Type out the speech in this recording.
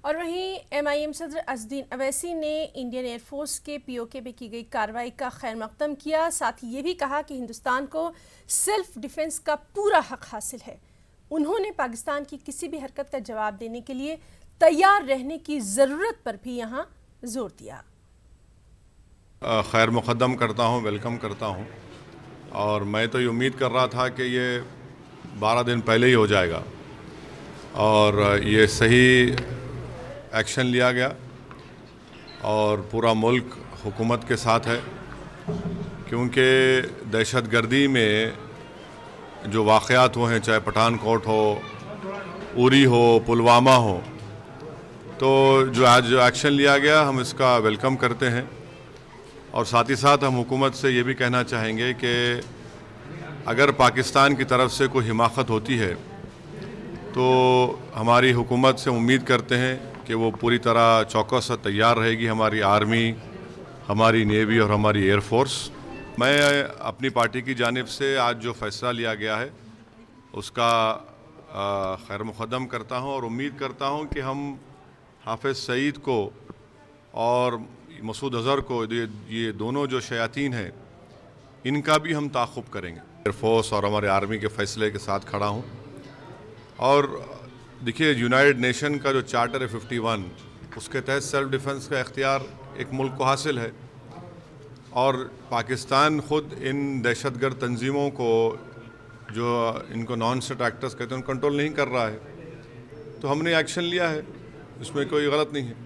اور وہیں MIM صدر اسدالدین اویسی نے انڈین ایئر فورس کے POK پہ کی گئی کارروائی کا خیر مقدم کیا. ساتھ ہی یہ بھی کہا کہ ہندوستان کو سیلف ڈیفنس کا پورا حق حاصل ہے. انہوں نے پاکستان کی کسی بھی حرکت کا جواب دینے کے لیے تیار رہنے کی ضرورت پر بھی یہاں زور دیا. خیر مقدم کرتا ہوں، ویلکم کرتا ہوں، اور میں تو یہ امید کر رہا تھا کہ یہ 12 دن پہلے ہی ہو جائے گا، اور یہ صحیح ایکشن لیا گیا اور پورا ملک حکومت کے ساتھ ہے، کیونکہ دہشت گردی میں جو واقعات ہوئے ہیں، چاہے پٹھان کوٹ ہو، اوری ہو، پلوامہ ہو، تو جو آج جو ایکشن لیا گیا ہم اس کا ویلکم کرتے ہیں. اور ساتھ ہی ساتھ ہم حکومت سے یہ بھی کہنا چاہیں گے کہ اگر پاکستان کی طرف سے کوئی حماقت ہوتی ہے تو ہماری حکومت سے امید کرتے ہیں کہ وہ پوری طرح چوکس اور تیار رہے گی، ہماری آرمی، ہماری نیوی اور ہماری ایئر فورس. میں اپنی پارٹی کی جانب سے آج جو فیصلہ لیا گیا ہے اس کا خیر مقدم کرتا ہوں، اور امید کرتا ہوں کہ ہم حافظ سعید کو اور مسعود اظہر کو، یہ دونوں جو شیاطین ہیں، ان کا بھی ہم تعاقب کریں گے. ایئر فورس اور ہمارے آرمی کے فیصلے کے ساتھ کھڑا ہوں. اور دیکھیے، یونائٹڈ نیشن کا جو چارٹر ہے 51، اس کے تحت سیلف ڈیفنس کا اختیار ایک ملک کو حاصل ہے، اور پاکستان خود ان دہشت گرد تنظیموں کو، جو ان کو نان اسٹیٹ ایکٹرز کہتے ہیں، ان کنٹرول نہیں کر رہا ہے. تو ہم نے ایکشن لیا ہے، اس میں کوئی غلط نہیں ہے.